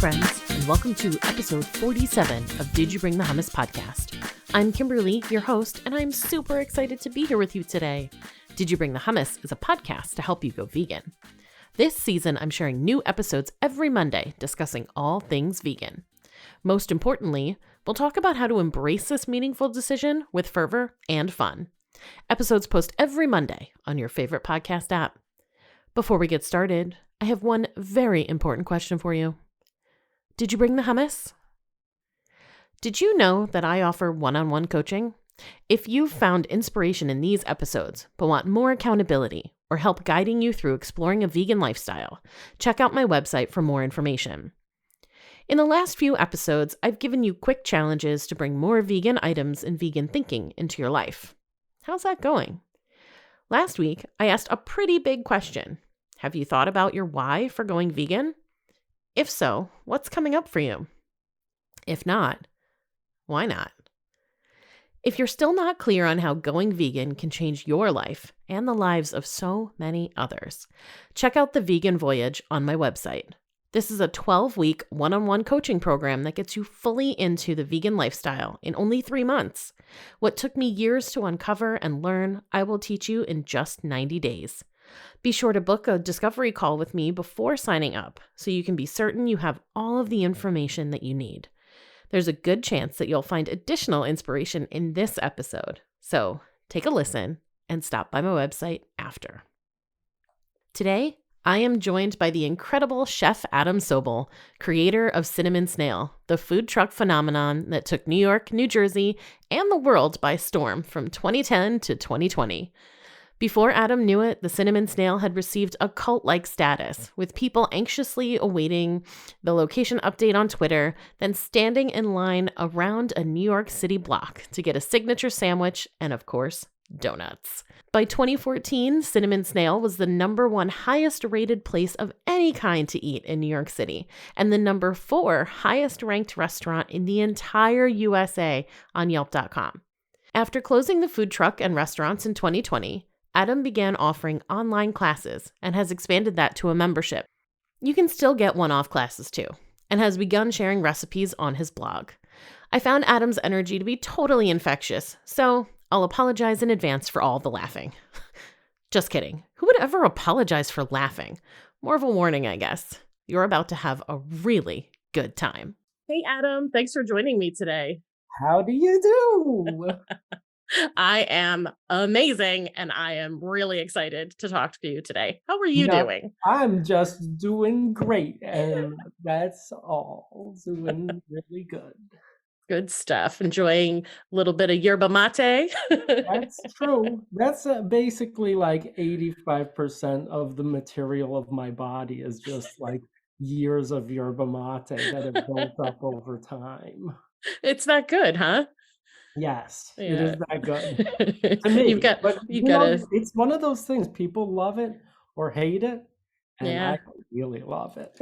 friends, and welcome to episode 47 of Did You Bring the Hummus podcast. I'm Kimberly, your host, and I'm super excited to be here with you today. Did You Bring the Hummus is a podcast to help you go vegan. This season, I'm sharing new episodes every Monday discussing all things vegan. Most importantly, we'll talk about how to embrace this meaningful decision with fervor and fun. Episodes post every Monday on your favorite podcast app. Before we get started, I have one very important question for you. Did you bring the hummus? Did you know that I offer one-on-one coaching? If you've found inspiration in these episodes, but want more accountability or help guiding you through exploring a vegan lifestyle, check out my website for more information. In the last few episodes, I've given you quick challenges to bring more vegan items and vegan thinking into your life. How's that going? Last week, I asked a pretty big question. Have you thought about your why for going vegan? If so, what's coming up for you? If not, why not? If you're still not clear on how going vegan can change your life and the lives of so many others, check out the Vegan Voyage on my website. This is a 12-week one-on-one coaching program that gets you fully into the vegan lifestyle in only 3 months. What took me years to uncover and learn, I will teach you in just 90 days. Be sure to book a discovery call with me before signing up so you can be certain you have all of the information that you need. There's a good chance that you'll find additional inspiration in this episode. So take a listen and stop by my website after. Today, I am joined by the incredible Chef Adam Sobel, creator of Snail, the food truck phenomenon that took New York, New Jersey, and the world by storm from 2010 to 2020. Before Adam knew it, the Snail had received a cult-like status, with people anxiously awaiting the location update on Twitter, then standing in line around a New York City block to get a signature sandwich and, of course, donuts. By 2014, Snail was the #1 highest rated place of any kind to eat in New York City, and the #4 highest ranked restaurant in the entire USA on Yelp.com. After closing the food truck and restaurants in 2020, Adam began offering online classes and has expanded that to a membership. You can still get one-off classes too, and has begun sharing recipes on his blog. I found Adam's energy to be totally infectious, so I'll apologize in advance for all the laughing. Just kidding. Who would ever apologize for laughing? More of a warning, I guess. You're about to have a really good time. Hey, Adam. Thanks for joining me today. How do you do? I am amazing, and I am really excited to talk to you today. How are you doing? I'm just doing great, and that's all. Doing really good. Good stuff. Enjoying a little bit of yerba mate. That's true. That's basically like 85% of the material of my body is just like years of yerba mate that have built up over time. It's that good, huh? Yes, it Yeah. is that good to me. But you gotta, it's one of those things. People love it or hate it, and yeah. I really love it.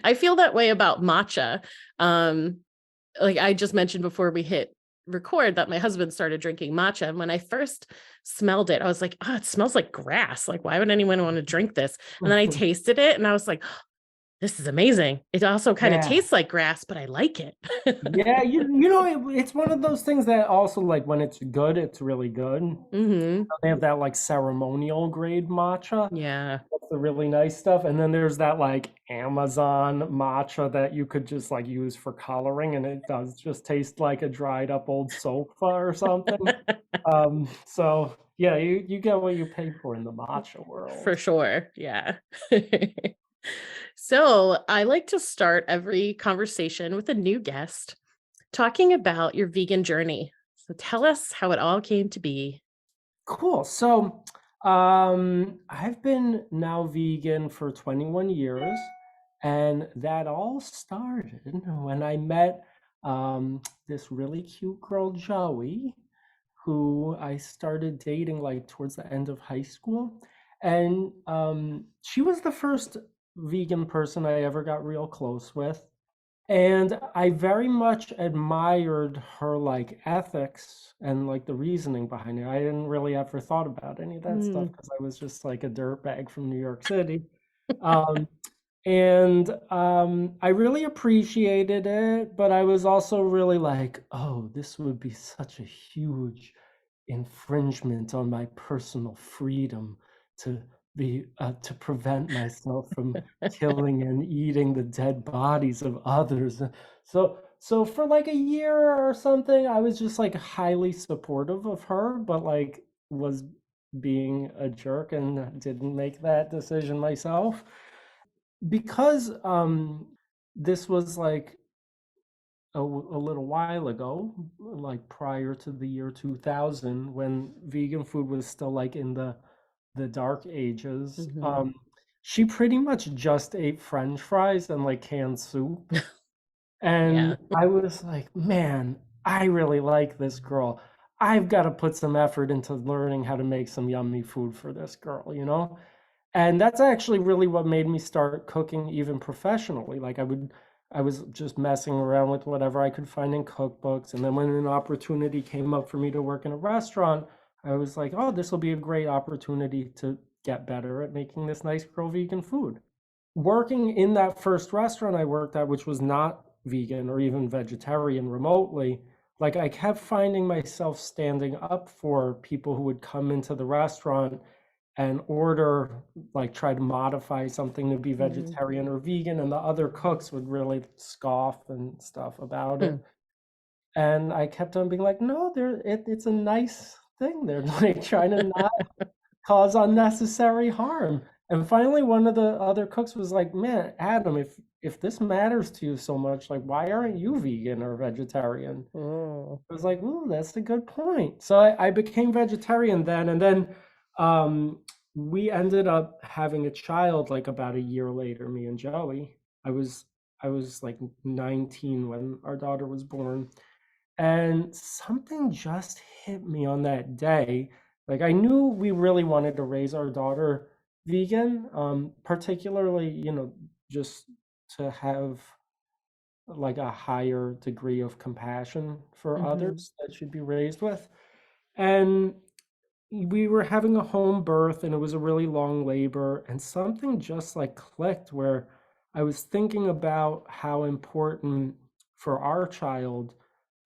I feel that way about matcha. Like I just mentioned before we hit record that my husband started drinking matcha. And when I first smelled it, I was like, oh, it smells like grass. Like, why would anyone want to drink this? And then I tasted it and I was like, this is amazing. It also kind of tastes like grass, but I like it. Yeah, it's one of those things that also, like, when it's good, it's really good. Mm-hmm. They have that like ceremonial grade matcha. Yeah. That's the really nice stuff. And then there's that like Amazon matcha that you could just like use for coloring, and it does just taste like a dried up old sofa or something. So yeah, you get what you pay for in the matcha world. For sure. Yeah. So I like to start every conversation with a new guest talking about your vegan journey. So tell us how it all came to be. Cool. So I've been now vegan for 21 years, and that all started when I met this really cute girl, Joey, who I started dating like towards the end of high school. And she was the first vegan person I ever got real close with. And I very much admired her like ethics and like the reasoning behind it. I didn't really ever thought about any of that stuff because I was just like a dirtbag from New York City. Um, And I really appreciated it, but I was also really like, oh, this would be such a huge infringement on my personal freedom to to prevent myself from killing and eating the dead bodies of others. So for like a year or something, I was just like highly supportive of her, but like was being a jerk and didn't make that decision myself because this was like a little while ago, like prior to the year 2000, when vegan food was still like in the dark ages. Hmm. She pretty much just ate French fries and like canned soup. And Yeah. I was like, man, I really like this girl. I've got to put some effort into learning how to make some yummy food for this girl, you know? And that's actually really what made me start cooking even professionally. Like I was just messing around with whatever I could find in cookbooks. And then when an opportunity came up for me to work in a restaurant, I was like, oh, this will be a great opportunity to get better at making this nice girl vegan food. Working in that first restaurant I worked at, which was not vegan or even vegetarian remotely, like I kept finding myself standing up for people who would come into the restaurant and order, like try to modify something to be Hmm. vegetarian or vegan, and the other cooks would really scoff and stuff about it. And I kept on being like, no, it's a nice thing. They're like trying to not cause unnecessary harm. And finally, one of the other cooks was like, "Man, Adam, if this matters to you so much, like, why aren't you vegan or vegetarian?" Oh. I was like, "Ooh, that's a good point." So I became vegetarian then, and then um, we ended up having a child like about a year later, me and Joey. I was I was like 19 when our daughter was born. And something just hit me on that day. Like I knew we really wanted to raise our daughter vegan, particularly, just to have like a higher degree of compassion for Hmm. others that she'd be raised with. And we were having a home birth and it was a really long labor and something just like clicked where I was thinking about how important for our child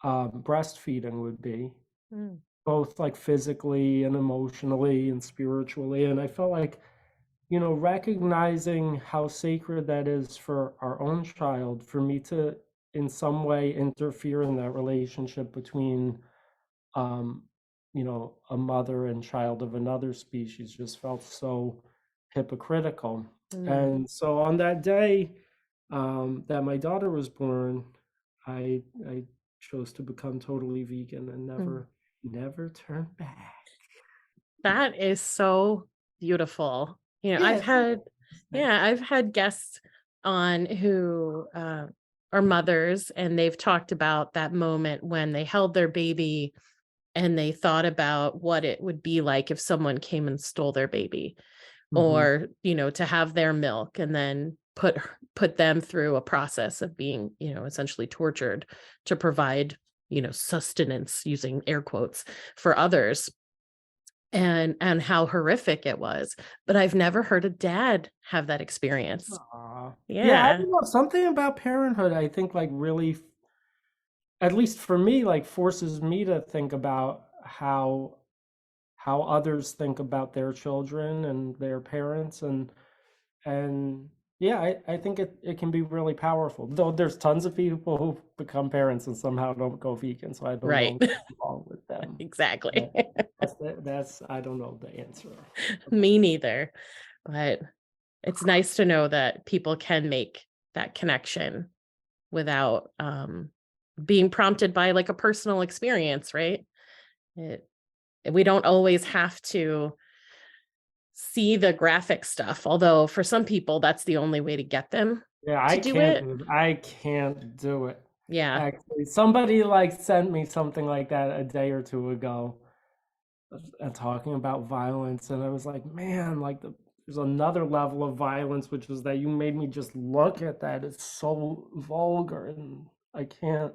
breastfeeding would be, Mm. both like physically and emotionally and spiritually. And I felt like, recognizing how sacred that is for our own child, for me to in some way interfere in that relationship between um, a mother and child of another species just felt so hypocritical. Mm. And so on that day that my daughter was born, I chose to become totally vegan and Mm. never turn back. That is so beautiful. Yeah, it's nice. I've had guests on who are mothers, and they've talked about that moment when they held their baby and they thought about what it would be like if someone came and stole their baby, Hmm. or, to have their milk and then put them through a process of being, essentially tortured to provide, sustenance, using air quotes, for others, and how horrific it was. But I've never heard a dad have that experience. Aw. Yeah, I Yeah. don't know. Something about parenthood, I think, like really, at least for me, like forces me to think about how others think about their children and their parents and yeah, I think it can be really powerful. Though there's tons of people who become parents and somehow don't go vegan, so I don't Right. know what's wrong with them. Exactly. But that's I don't know the answer. Me neither. But it's nice to know that people can make that connection without being prompted by like a personal experience, right? It, we don't always have to see the graphic stuff, although for some people that's the only way to get them Yeah, to do it. I can't do it. Yeah. Actually, somebody like sent me something like that a day or two ago, talking about violence, and I was like, man, like there's another level of violence, which is that you made me just look at that. It's so vulgar, and I can't.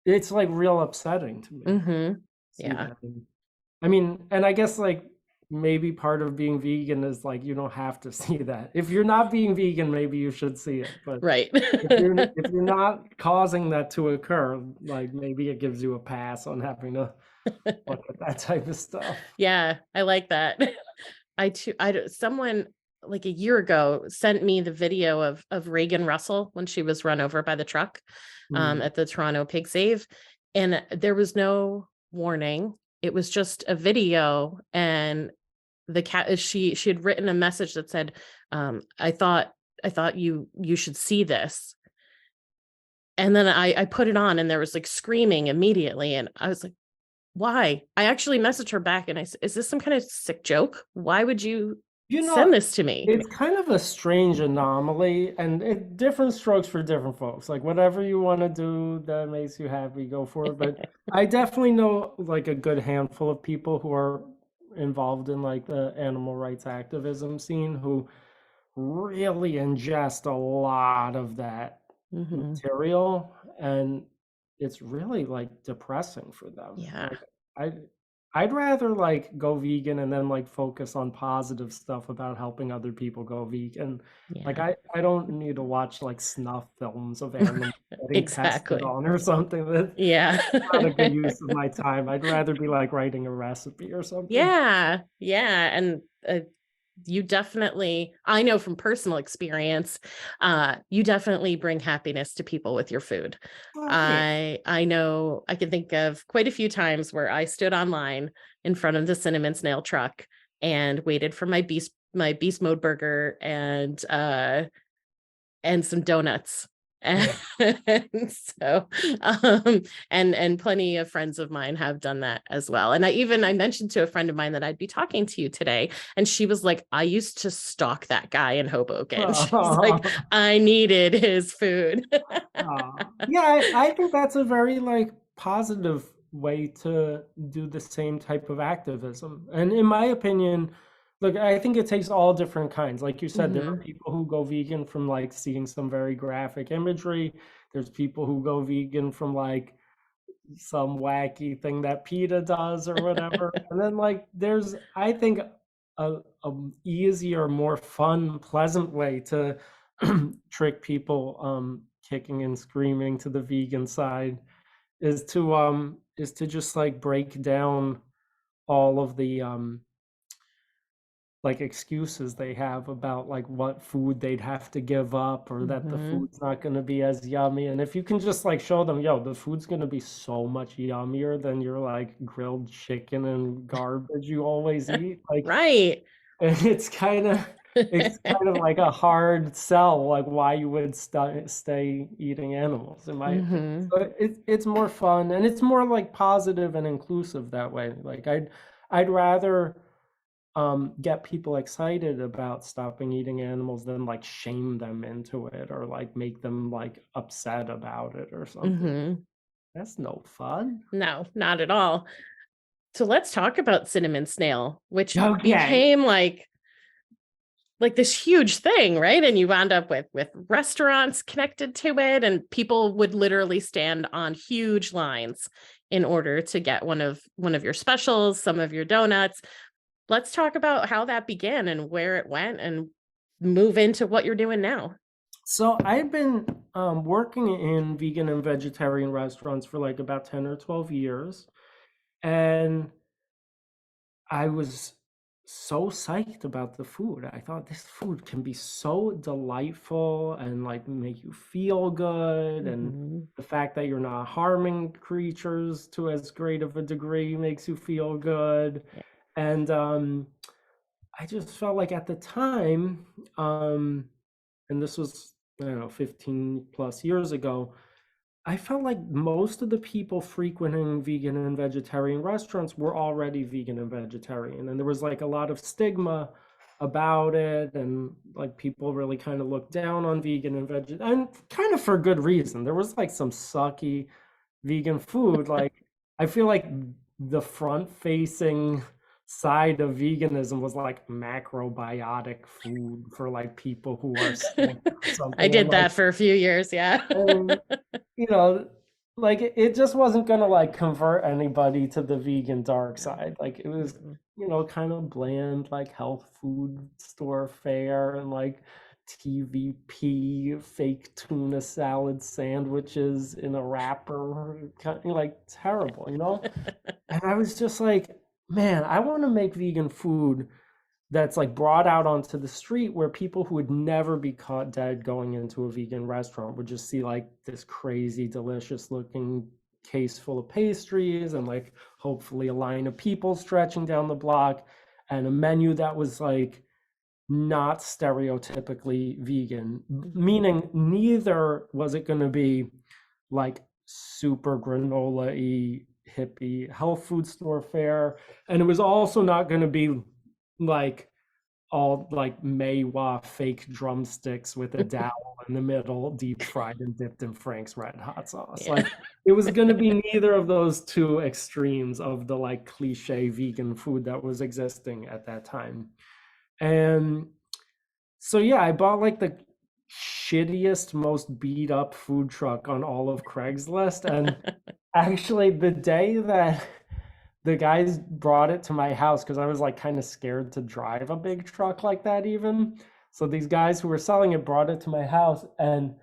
It's like real upsetting to me. Mhm. See Yeah. that. I mean, and I guess like maybe part of being vegan is like you don't have to see that. If you're not being vegan, maybe you should see it. But Right. if you're not causing that to occur, like maybe it gives you a pass on having to look at that type of stuff. Yeah, I like that. Someone like a year ago sent me the video of Reagan Russell when she was run over by the truck Mm. at the Toronto Pig Save, and there was no warning. It was just a video, and the cat she had written a message that said, I thought you should see this. And then I put it on, and there was like screaming immediately, and I was like, why? I actually messaged her back and I said, is this some kind of sick joke? Why would you You send know, this to me? it's kind of a strange anomaly, and different strokes for different folks. Like whatever you want to do that makes you happy, go for it. But I definitely know like a good handful of people who are involved in like the animal rights activism scene who really ingest a lot of that Hmm. material, and it's really like depressing for them. Yeah. Like I I'd rather like go vegan and then like focus on positive stuff about helping other people go vegan. Like Yeah. I don't need to watch like snuff films of animals getting tested Exactly. on or something. That's Yeah. not a good use of my time. I'd rather be like writing a recipe or something. Yeah. Yeah. And you definitely, I know from personal experience, you definitely bring happiness to people with your food. Well, yeah. I know I can think of quite a few times where I stood online in front of the cinnamon snail truck and waited for my beast mode burger and some donuts. And so and plenty of friends of mine have done that as well. And I mentioned to a friend of mine that I'd be talking to you today, and she was like, I used to stalk that guy in Hoboken. She's like, I needed his food. Yeah, I think that's a very like positive way to do the same type of activism. And in my opinion, look, I think it takes all different kinds. Like you said, there are Hmm. people who go vegan from like seeing some very graphic imagery. There's people who go vegan from like some wacky thing that PETA does or whatever. And then like there's I think a easier, more fun, pleasant way to trick people kicking and screaming to the vegan side is to just like break down all of the like excuses they have about like what food they'd have to give up or that the Hmm. food's not going to be as yummy. And if you can just like show them, yo, the food's going to be so much yummier than your like grilled chicken and garbage you always eat, like Right. it's kind of like a hard sell, like why you would stay eating animals, in my opinion. Hmm. So it's more fun and it's more like positive and inclusive that way. Like I'd rather get people excited about stopping eating animals than like shame them into it or like make them like upset about it or something. Hmm. That's no fun. No, not at all. So let's talk about cinnamon snail, which Okay. became like this huge thing, right? And you wound up with restaurants connected to it, and people would literally stand on huge lines in order to get one of your specials, some of your donuts. Let's talk about how that began and where it went and move into what you're doing now. So I've been working in vegan and vegetarian restaurants for like about 10 or 12 years. And I was so psyched about the food. I thought this food can be so delightful and like make you feel good. And Hmm. the fact that you're not harming creatures to as great of a degree makes you feel good. Yeah. And I just felt like at the time, and this was, I don't know, 15 plus years ago, I felt like most of the people frequenting vegan and vegetarian restaurants were already vegan and vegetarian. And there was like a lot of stigma about it. And like people really kind of looked down on vegan and and kind of for good reason. There was like some sucky vegan food. Like I feel like the front facing side of veganism was like macrobiotic food for like people who are sick or I something. And did like, that for a few years. Yeah. and you know, like it just wasn't gonna like convert anybody to the vegan dark No. side. Like it was Mm-mm. kind of bland, like health food store fare and like TVP fake tuna salad sandwiches in a wrapper, kind of like terrible. And I was just like, man, I want to make vegan food that's like brought out onto the street where people who would never be caught dead going into a vegan restaurant would just see like this crazy, delicious looking case full of pastries and like hopefully a line of people stretching down the block and a menu that was like not stereotypically vegan, meaning neither was it going to be like super granola-y hippie health food store fare, and it was also not going to be like all like Maywa fake drumsticks with a dowel in the middle, deep fried and dipped in Frank's Red Hot sauce. Yeah. Like it was going to be neither of those two extremes of the like cliche vegan food that was existing at that time. And so yeah, I bought like the shittiest, most beat up food truck on all of Craigslist. And actually, the day that the guys brought it to my house, because I was like kind of scared to drive a big truck like that, even. So these guys who were selling it brought it to my house, and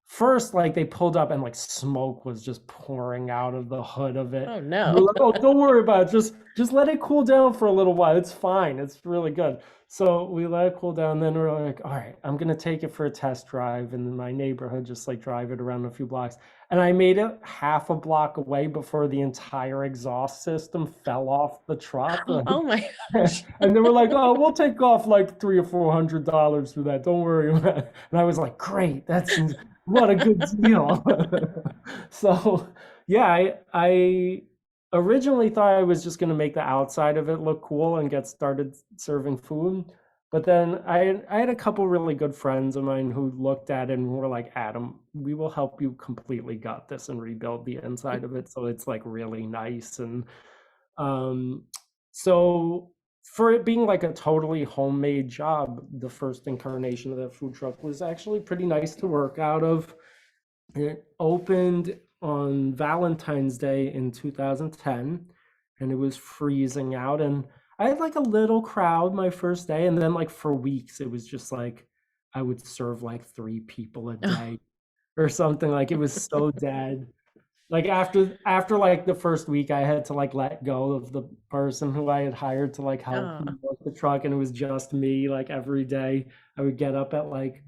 first, like they pulled up and like smoke was just pouring out of the hood of it. Oh And we're no. like, "Oh, don't worry about it. Just let it cool down for a little while. It's fine. It's really good." So we let it cool down. Then we're like, "All right, I'm gonna take it for a test drive in my neighborhood, just like drive it around a few blocks." And I made it half a block away before the entire exhaust system fell off the truck. Oh my And gosh. they were like, "Oh, we'll take off like $300 or $400 for that. Don't worry about it." And I was like, "Great, that's what a good deal." So yeah, I originally thought I was just gonna make the outside of it look cool and get started serving food. But then I had a couple really good friends of mine who looked at it and were like, "Adam, we will help you completely gut this and rebuild the inside of it so it's like really nice." And um, so for it being like a totally homemade job, the first incarnation of that food truck was actually pretty nice to work out of. It opened on Valentine's Day in 2010, and it was freezing out. And I had like a little crowd my first day, and then like for weeks, it was just like I would serve like three people a day or something. Like it was so dead. Like after like the first week, I had to like let go of the person who I had hired to like help Oh. me work the truck, and it was just me. Like every day, I would get up at like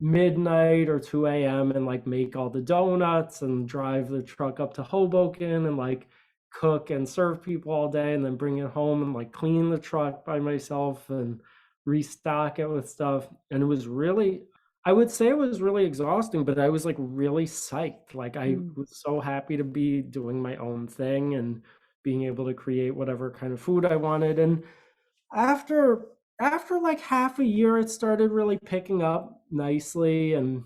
midnight or 2 a.m. and like make all the donuts and drive the truck up to Hoboken and like cook and serve people all day and then bring it home and like clean the truck by myself and restock it with stuff. And it was really, I would say it was really exhausting, but I was like really psyched. Like I Mm. was so happy to be doing my own thing and being able to create whatever kind of food I wanted. And after after like half a year, it started really picking up nicely, and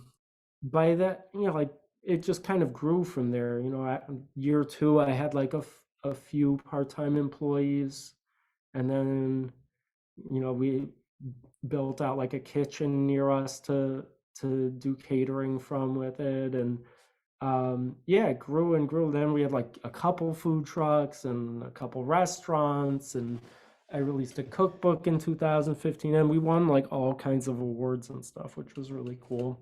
by that, like it just kind of grew from there. At year two, I had like a few part-time employees, and then we built out like a kitchen near us to do catering from with it. And yeah, it grew and grew. Then we had like a couple food trucks and a couple restaurants, and I released a cookbook in 2015, and we won like all kinds of awards and stuff, which was really cool.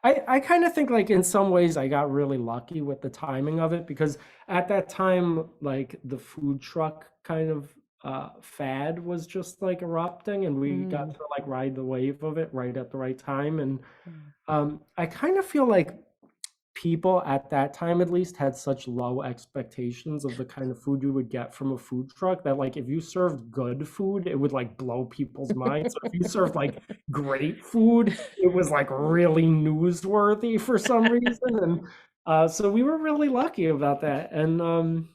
I kind of think like in some ways I got really lucky with the timing of it, because at that time like the food truck kind of fad was just like erupting, and we got Mm. to like ride the wave of it right at the right time. And Mm. I kind of feel like people at that time at least had such low expectations of the kind of food you would get from a food truck that like if you served good food, it would like blow people's minds. So if you served like great food, it was like really newsworthy for some reason. And so we were really lucky about that. And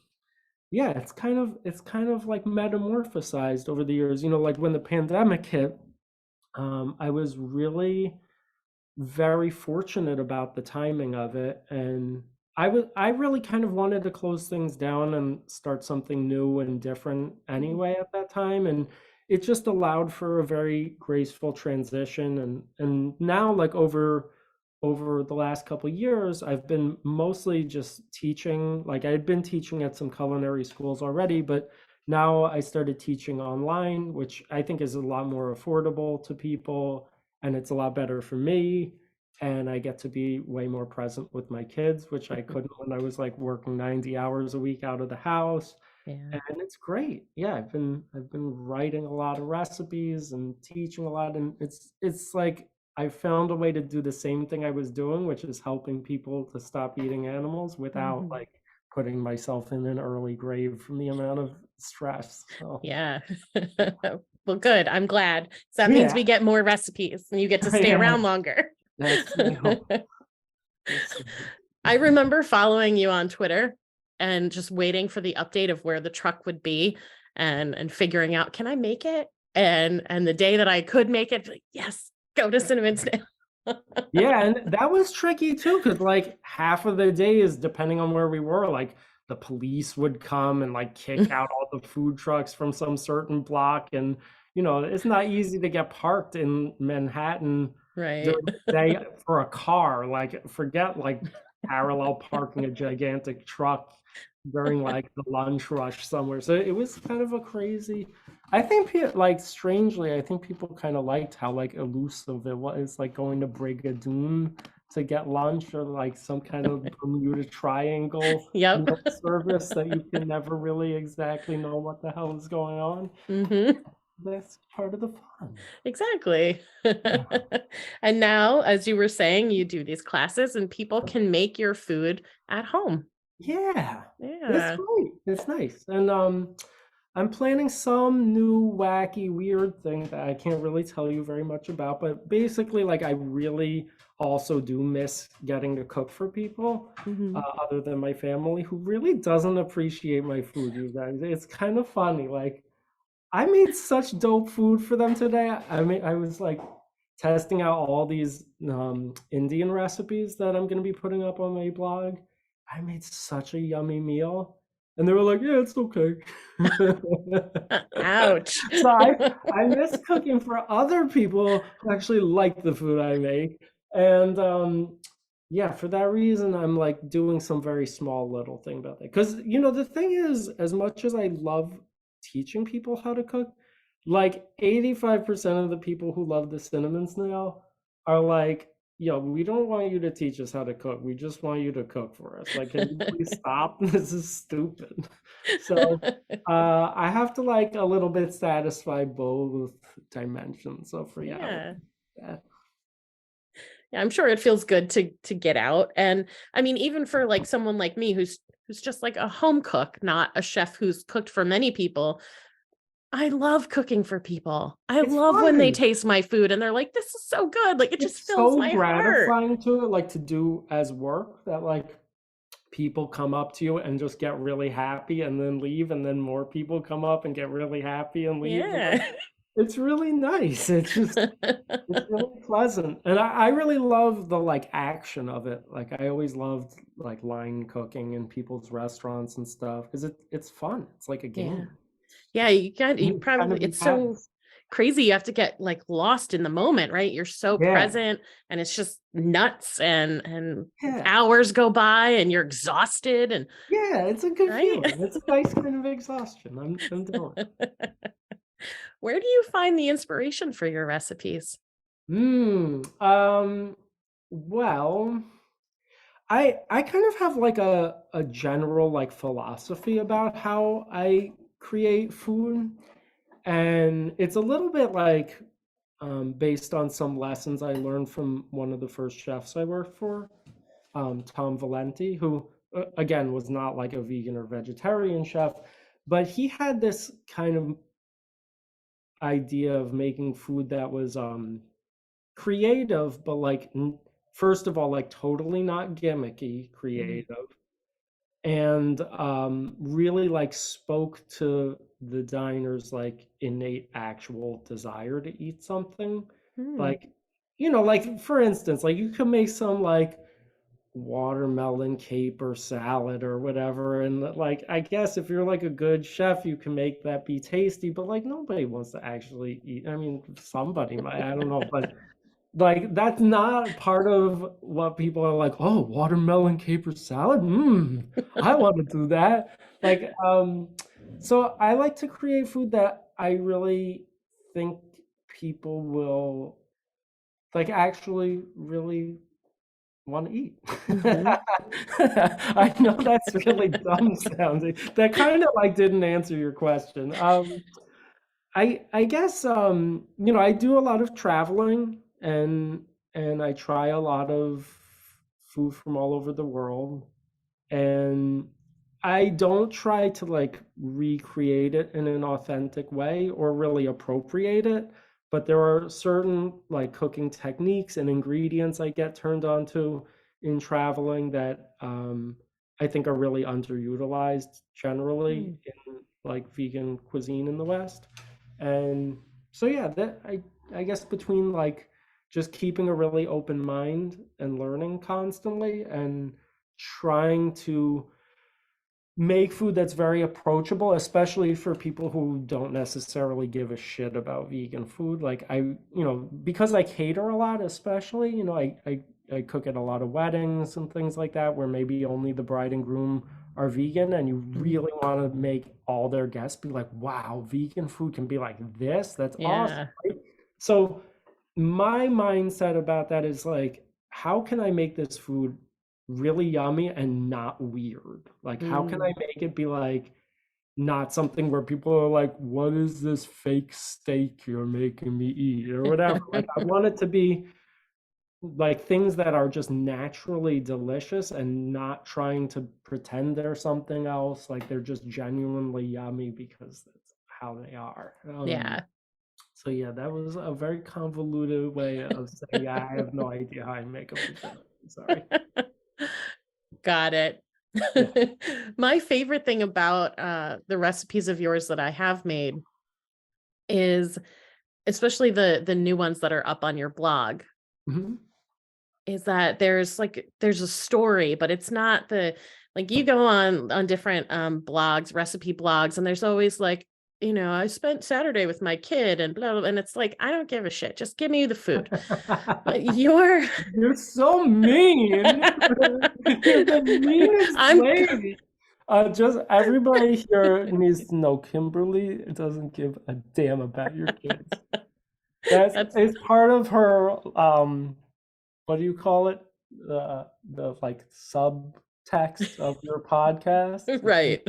yeah, it's kind of like metamorphosized over the years. Like when the pandemic hit, I was really very fortunate about the timing of it. And I really kind of wanted to close things down and start something new and different Mm. anyway at that time. And it just allowed for a very graceful transition. And now like over the last couple of years, I've been mostly just teaching. Like I had been teaching at some culinary schools already, but now I started teaching online, which I think is a lot more affordable to people, and it's a lot better for me. And I get to be way more present with my kids, which I couldn't when I was like working 90 hours a week out of the house. Yeah. And it's great. Yeah, I've been writing a lot of recipes and teaching a lot, and it's like I found a way to do the same thing I was doing, which is helping people to stop eating animals without Mhm. like putting myself in an early grave from the amount of stress. So Yeah. Well, good. I'm glad. So that means yeah, we get more recipes and you get to stay yeah, around longer. that's my hope. We'll see. I remember following you on Twitter and just waiting for the update of where the truck would be and figuring out, can I make it? And the day that I could make it, like, yes, go to Cinnamon Snail. Yeah, and that was tricky too, because like half of the days, depending on where we were, like the police would come and like kick out all the food trucks from some certain block. And it's not easy to get parked in Manhattan Right. during the day for a car. Like forget like parallel parking a gigantic truck during like the lunch rush somewhere. So it was kind of a crazy. I think like strangely, I think people kind of liked how like elusive it was, like going to Brigadoon to get lunch or like some kind of Bermuda Triangle, Yep. service that you can never really exactly know what the hell is going on. Hmm. That's part of the fun. Exactly. Yeah. And now, as you were saying, you do these classes and people can make your food at home. Yeah, it's Yeah. great. It's nice. And I'm planning some new wacky weird thing that I can't really tell you very much about, but basically like I really also do miss getting to cook for people Hmm. other than my family who really doesn't appreciate my food, you guys. It's kind of funny. Like I made such dope food for them today. I was like testing out all these Indian recipes that I'm gonna be putting up on my blog. I made such a yummy meal, and they were like, "Yeah, it's okay." Ouch. So I miss cooking for other people who actually like the food I make, and yeah, for that reason, I'm like doing some very small little thing about that. Because the thing is, as much as I love teaching people how to cook, like 85% of the people who love the cinnamon snail are like, yo, we don't want you to teach us how to cook. We just want you to cook for us. Like, can you please stop? This is stupid. So I have to like a little bit satisfy both dimensions of reality. Yeah. Yeah. Yeah, I'm sure it feels good to get out. And I mean, even for like someone like me who's just like a home cook, not a chef who's cooked for many people, I love cooking for people. I It's love when they fun. taste my food and they're like, this is so good. Like it just It's fills so my heart. gratifying to like to do as work that like people come up to you and just get really happy and then leave, and then more people come up and get really happy and leave. And like Yeah. it's really nice. It's really pleasant. And I really love the like action of it. Like I always loved like line cooking in people's restaurants and stuff because it's fun. It's like a Yeah. game. Yeah, you You kind probably of it's so intense. crazy. You have to get like lost in the moment, right? You're so Yeah. present and it's just nuts and Yeah. hours go by and you're exhausted and Yeah, it's a good right? feeling. It's a nice kind of exhaustion. I'm doing. Where do you find the inspiration for your recipes? Hmm. Well, I kind of have like a general like philosophy about how I create food, and it's a little bit like based on some lessons I learned from one of the first chefs I worked for, Tom Valenti, who again was not like a vegan or vegetarian chef, but he had this kind of idea of making food that was creative, but like first of all, like totally not gimmicky, Mhm. creative, and really like spoke to the diner's like innate actual desire to eat something. Hmm. Like, like for instance, like you could make some like watermelon caper salad or whatever, and like I guess if you're like a good chef you can make that be tasty, but like nobody wants to actually eat. I mean, somebody might, I don't know, but like that's not part of what people are like, oh, watermelon caper salad, I want to do that. Like So I like to create food that I really think people will like actually really want to eat. Hmm. I know that's really dumb sounding. That kind of like didn't answer your question. I guess I do a lot of traveling and I try a lot of food from all over the world. And I don't try to like recreate it in an authentic way or really appropriate it, but there are certain like cooking techniques and ingredients I get turned on to in traveling that I think are really underutilized generally Mm. in like vegan cuisine in the West. And so yeah, that I guess between like just keeping a really open mind and learning constantly and trying to make food that's very approachable, especially for people who don't necessarily give a shit about vegan food. Like because I cater a lot, especially, I cook at a lot of weddings and things like that, where maybe only the bride and groom are vegan, and you Mm. really want to make all their guests be like, wow, vegan food can be like this. That's awesome. Yeah. Right? So my mindset about that is like, how can I make this food really yummy and not weird? Like, how can I Mm. make it be like not something where people are like, what is this fake steak you're making me eat or whatever? Like, I want it to be like things that are just naturally delicious and not trying to pretend they're something else. Like, they're just genuinely yummy because that's how they are. Yeah. So yeah, that was a very convoluted way of saying, yeah, I have no idea how I make a vegan. Sorry. Got it. Yeah. My favorite thing about the recipes of yours that I have made is, especially the new ones that are up on your blog, Mhm. is that there's a story, but it's not the, like, you go on different blogs, recipe blogs, and there's always like, I spent Saturday with my kid and blah, blah, and it's like, I don't give a shit, just give me the food. But you're You're so mean. You're the meanest I'm lady. Just everybody here needs to know Kimberly doesn't give a damn about your kids. That's that's it's part of her what do you call it? The like subtext of your podcast. It's like, right.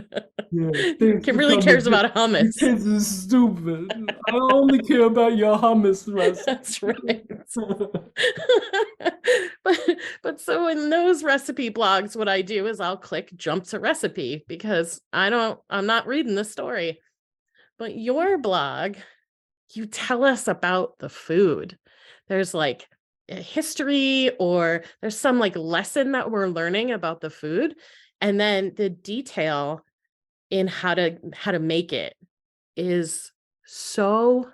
yeah, things Kimberly become a cares bit. about Your hummus. kids are stupid. I only care about your hummus That's recipe. right. but so in those recipe blogs, what I do is I'll click jump to recipe because I'm not reading the story. But your blog, you tell us about the food. There's like a history, or there's some like lesson that we're learning about the food. And then the detail in how to make it is so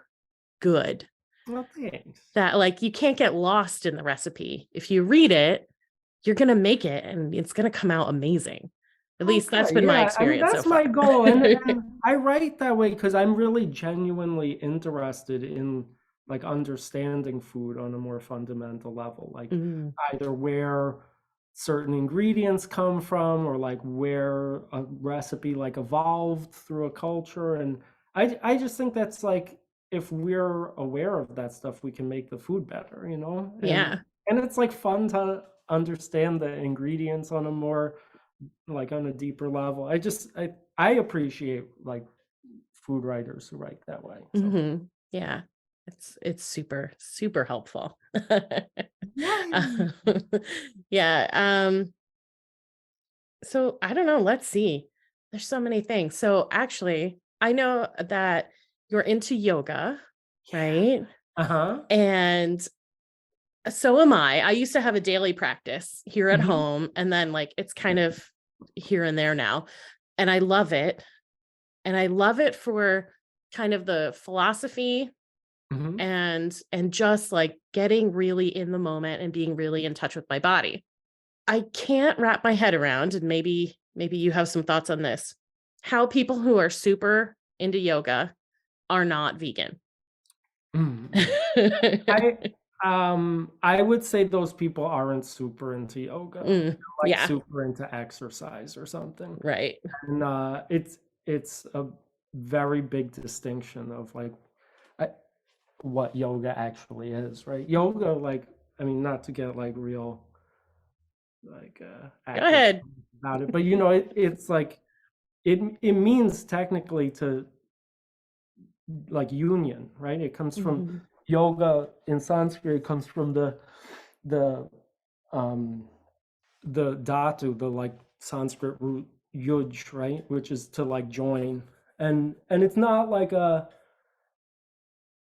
good Well, thanks. that, like, you can't get lost in the recipe. If you read it, you're going to make it and it's going to come out amazing. At least that's Okay, been my yeah. I mean, experience so that's my far. goal, and I write that way because I'm really genuinely interested in like understanding food on a more fundamental level, like Mm, either where certain ingredients come from or like where a recipe like evolved through a culture. And I just think that's like if we're aware of that stuff, we can make the food better, yeah. and it's like fun to understand the ingredients on a more like on a deeper level. I appreciate like food writers who write that way. So Yeah. It's super, super helpful. yay. Um, yeah. So I don't know. Let's see. There's so many things. So actually, I know that you're into yoga, Yeah. right? Uh-huh. And so am I. I used to have a daily practice here at Hmm. home, and then like it's kind of here and there now. And I love it. And I love it for kind of the philosophy Hmm. and just like getting really in the moment and being really in touch with my body. I can't wrap my head around, and maybe you have some thoughts on this, how people who are super into yoga are not vegan. Mm. I I would say those people aren't super into yoga. They're like Yeah, super into exercise or something. right. And it's very big distinction of like I, what yoga actually is, right? Yoga, like, I mean, not to get like real like Go academic ahead. about it, but it's like it means technically to like union, right? It comes from Mhm. yoga in Sanskrit. It comes from the um the dhatu, the like Sanskrit root yuj, right, which is to like join. And it's not like a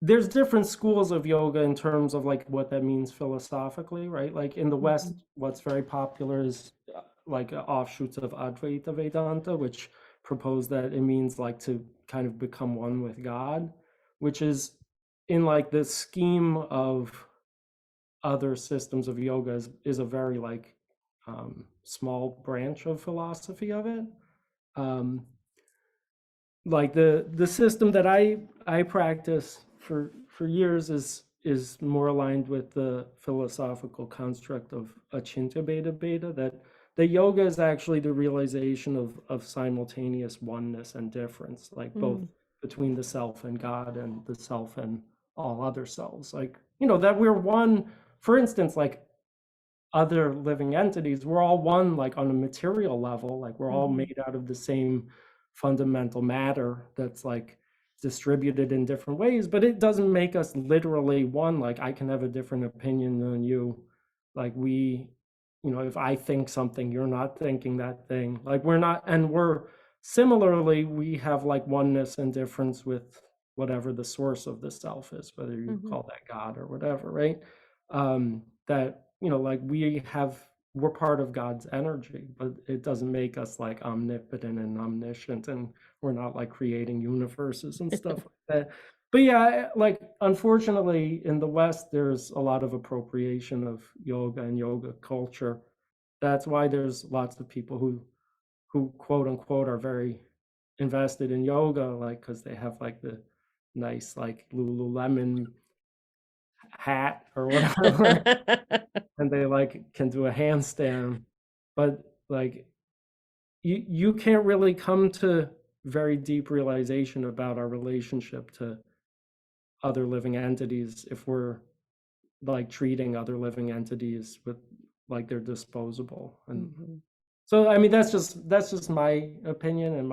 there's different schools of yoga in terms of like what that means philosophically, right? Like in the West, Mhm. what's very popular is like offshoots of Advaita Vedanta, which propose that it means like to kind of become one with God, which is in like the scheme of other systems of yoga is a very like small branch of philosophy of it. Um, like the system that I practice for years is more aligned with the philosophical construct of achintya beta beta, that the yoga is actually the realization of simultaneous oneness and difference, like both Mm. between the self and God and the self and all other selves, like that we're one. For instance, like other living entities, we're all one, like on a material level, like we're all Mhm. made out of the same fundamental matter that's like distributed in different ways, but it doesn't make us literally one. Like I can have a different opinion than you. Like if I think something, you're not thinking that thing. Like we're not, and we're similarly, we have like oneness and difference with whatever the source of the self is, whether you Mhm. call that God or whatever, right? That like we're part of God's energy, but it doesn't make us like omnipotent and omniscient, and we're not like creating universes and stuff like that. But yeah, like unfortunately in the West, there's a lot of appropriation of yoga and yoga culture. That's why there's lots of people who quote unquote are very invested in yoga, like because they have like the nice like Lululemon hat or whatever, and they like can do a handstand, but like you can't really come to very deep realization about our relationship to other living entities if we're like treating other living entities with like they're disposable. And Mhm. so I mean that's just my opinion and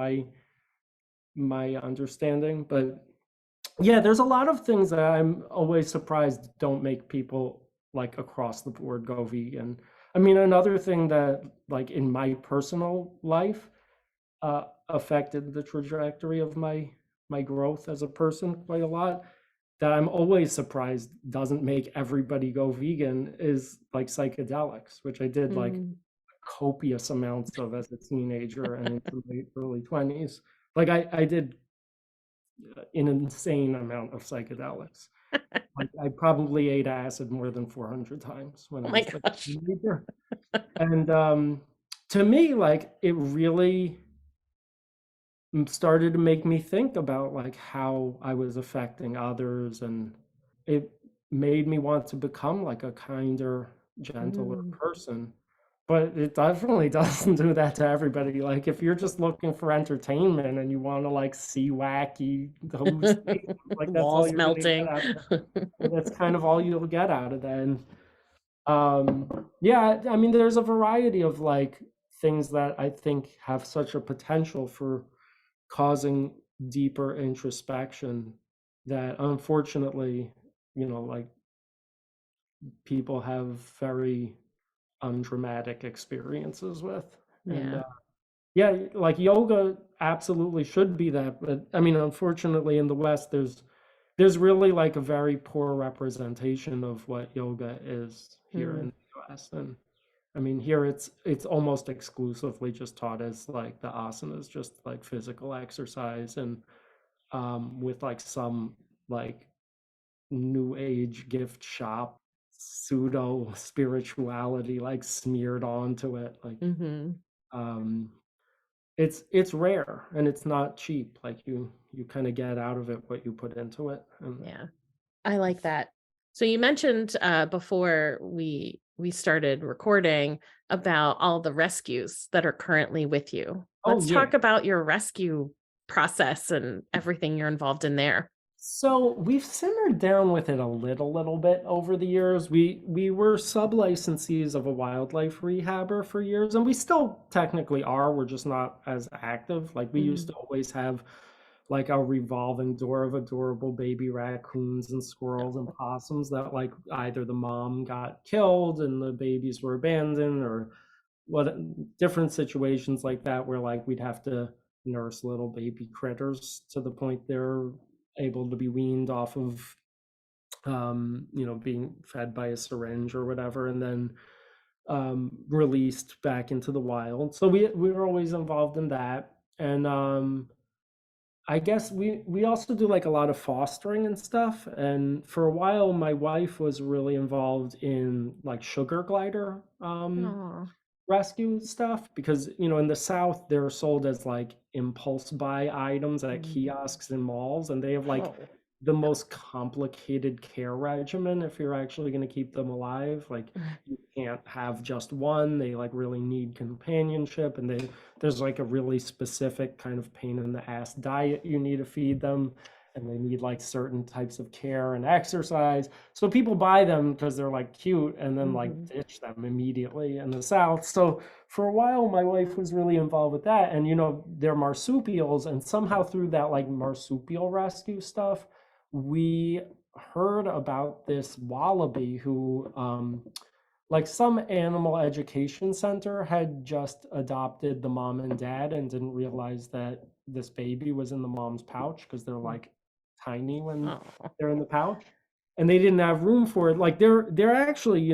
my understanding. But yeah, there's a lot of things that I'm always surprised don't make people like across the board go vegan. I mean, another thing that like in my personal life affected the trajectory of my growth as a person quite a lot, that I'm always surprised doesn't make everybody go vegan, is like psychedelics, which I did like Mm. copious amounts of as a teenager and into my early 20s. Like I did an insane amount of psychedelics. Like I probably ate acid more than 400 times when Oh I my was like a gosh. teenager. And to me, like it really started to make me think about like how I was affecting others, and it made me want to become like a kinder, gentler Mm. person. But it definitely doesn't do that to everybody. Like if you're just looking for entertainment and you want to like see wacky hallucinations, like that's all Walls you're gonna get melting. out of that. And that's kind of all you'll get out of that. And yeah, I mean there's a variety of like things that I think have such a potential for causing deeper introspection that unfortunately, like people have very undramatic experiences with. And Yeah. yeah, like yoga absolutely should be that. But I mean, unfortunately, in the West, there's really like a very poor representation of what yoga is here in Mm. the US. And I mean, here it's almost exclusively just taught as like the asanas, just like physical exercise, and with like some like new age gift shop pseudo spirituality like smeared onto it. Like Mhm. um it's rare and it's not cheap. Like you kind of get out of it what you put into it. And Yeah. I like that. So you mentioned before we started recording about all the rescues that are currently with you. oh Let's yeah. talk about your rescue process and everything you're involved in there? So we've simmered down with it a little bit over the years. We were sub-licensees of a wildlife rehabber for years, and we still technically are. We're just not as active. Like we used Mhm. to always have like a revolving door of adorable baby raccoons and squirrels and possums that like either the mom got killed and the babies were abandoned or what different situations like that where like we'd have to nurse little baby critters to the point they're able to be weaned off of being fed by a syringe or whatever and then released back into the wild. So we were always involved in that. And I guess we also do like a lot of fostering and stuff. And for a while, my wife was really involved in like sugar glider Aw. rescue stuff because in the South they're sold as like impulse buy items at Mhm. kiosks and malls, and they have like Oh. the most complicated care regimen if you're actually going to keep them alive. Like you can't have just one. They like really need companionship, and there's like a really specific kind of pain in the ass diet you need to feed them, and they need like certain types of care and exercise. So people buy them because they're like cute and then like Mhm. ditch them immediately in the South. So for a while, my wife was really involved with that. And, they're marsupials. And somehow through that like marsupial rescue stuff, we heard about this wallaby who, like some animal education center had just adopted the mom and dad and didn't realize that this baby was in the mom's pouch because they're like tiny when Oh. they're in the pouch and they didn't have room for it. Like they're actually,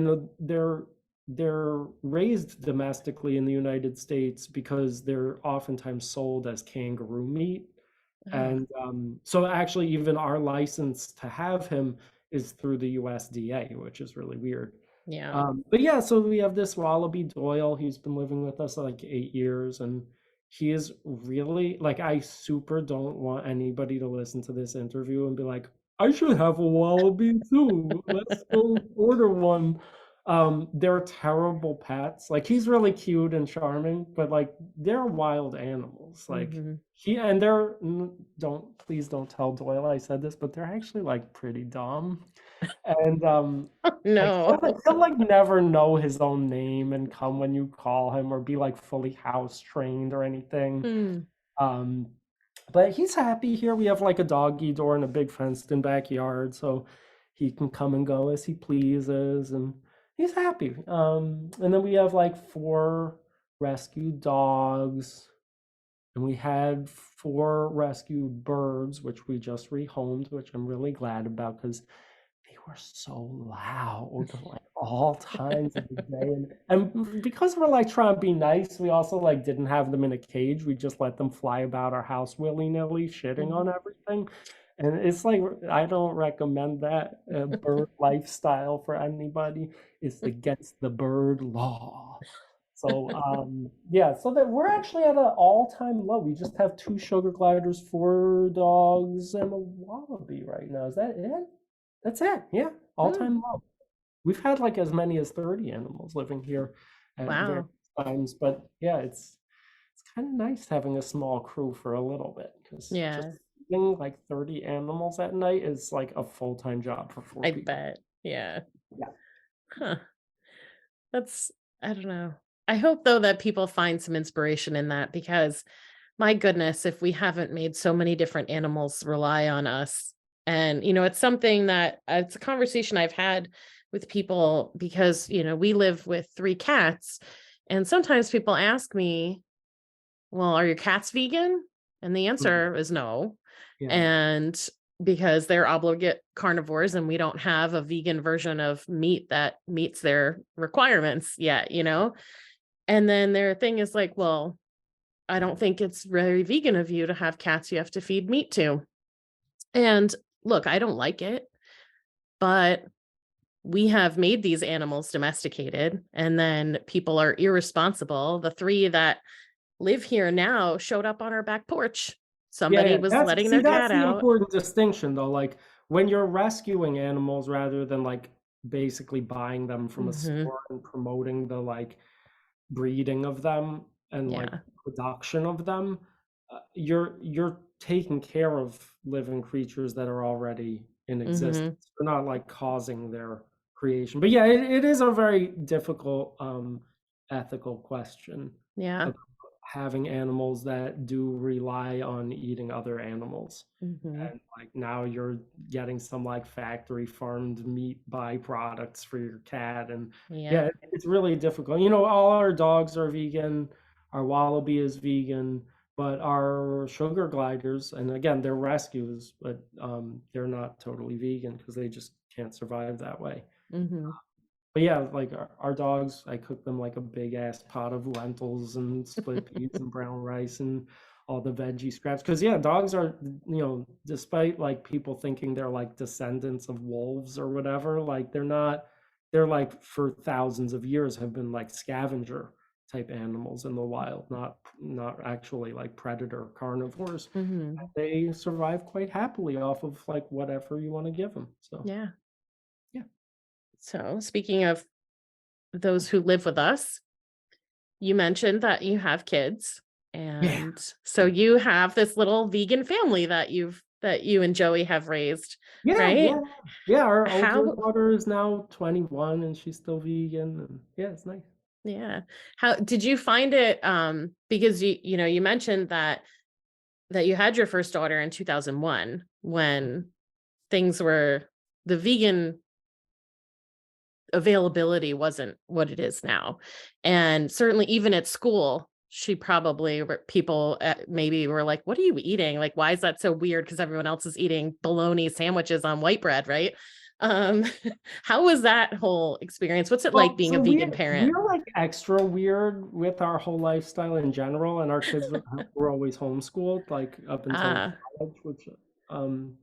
they're raised domestically in the United States because they're oftentimes sold as kangaroo meat. Oh. And so actually even our license to have him is through the USDA, which is really weird. Yeah. But yeah, so we have this Wallaby Doyle. He's been living with us like 8 years, and he is really like I super don't want anybody to listen to this interview and be like, I should have a Wallaby too. Let's go order one. They're terrible pets. Like he's really cute and charming, but like they're wild animals. Like Mhm. he and they're don't please don't tell Doyle I said this, but they're actually like pretty dumb. And like No. he'll like never know his own name and come when you call him or be like fully house trained or anything. Mm. Um, but he's happy here. We have like a doggy door and a big fenced in backyard, so he can come and go as he pleases, and he's happy. And then we have like four rescue dogs, and we had four rescued birds, which we just rehomed, which I'm really glad about because they were so loud, like all times of the day. And because we're like trying to be nice, we also like didn't have them in a cage. We just let them fly about our house willy-nilly, shitting Mhm. on everything. And it's like I don't recommend that bird lifestyle for anybody. It's against the bird law. So yeah, so that we're actually at an all-time low. We just have two sugar gliders, four dogs, and a wallaby right now. Is that it? That's it. Yeah, Mm. all-time low. We've had like as many as 30 animals living here at various Wow. times, but yeah, it's kind of nice having a small crew for a little bit because just Yeah, feeding like 30 animals at night is like a full-time job for four I people. bet. Yeah. Yeah. Huh. That's I don't know. I hope though that people find some inspiration in that because my goodness, if we haven't made so many different animals rely on us. And it's something that it's a conversation I've had with people because, we live with three cats. And sometimes people ask me, well, are your cats vegan? And the Mhm. answer is no. Yeah. And because they're obligate carnivores and we don't have a vegan version of meat that meets their requirements yet. And then their thing is like, well, I don't think it's very vegan of you to have cats you have to feed meat to. And look, I don't like it, but we have made these animals domesticated and then people are irresponsible. The three that live here now showed up on our back porch. Yeah, Somebody yeah. was That's letting see, their that's cat the out. important distinction though. Like when you're rescuing animals rather than like basically buying them from a Mhm. store and promoting the like breeding of them and like Yeah. production of them, you're taking care of living creatures that are already in Mm-hmm. existence. You're not like causing their creation. But yeah, it is a very difficult ethical question Yeah. about having animals that do rely on eating other animals. Mm-hmm. And like now you're getting some like factory farmed meat byproducts for your cat. And yeah, Yeah. it's really difficult. All our dogs are vegan, our wallaby is vegan, but our sugar gliders, and again, they're rescues, but they're not totally vegan because they just can't survive that way. Mm-hmm. But yeah, like our dogs, I cook them like a big ass pot of lentils and split peas and brown rice and all the veggie scraps. Because yeah, dogs are, despite like people thinking they're like descendants of wolves or whatever, like they're not. They're like for thousands of years have been like scavenger type animals in the wild, not actually like predator carnivores. Mm-hmm. They survive quite happily off of like whatever you want to give them. So Yeah. yeah. So speaking of those who live with us, you mentioned that you have kids. Yeah. And so you have this little vegan family that you and Joey have raised, Yeah, right? yeah, yeah. Our older How daughter is now 21 and she's still vegan. And yeah, it's nice. Yeah. How did you find it? Because you mentioned that you had your first daughter in 2001 when things were the vegan availability wasn't what it is now. And certainly even at school, she probably people maybe were like, "What are you eating? Like, why is that so weird? Because everyone else is eating bologna sandwiches on white bread, right?" Um, how was that whole experience? What's it like Well, being so a vegan we're parent? we're like extra weird with our whole lifestyle in general, and our kids were always homeschooled, like up until Ah, college, which um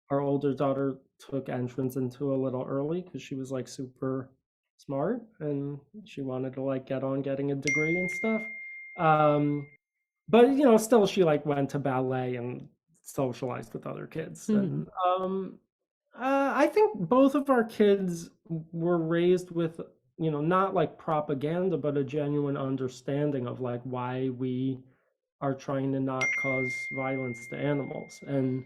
our older daughter took entrance into a little early because she was like super smart and she wanted to like get on getting a degree and stuff. Um, but still she like went to ballet and socialized with other kids. mhm, And I think both of our kids were raised with, not like propaganda, but a genuine understanding of like why we are trying to not cause violence to animals. And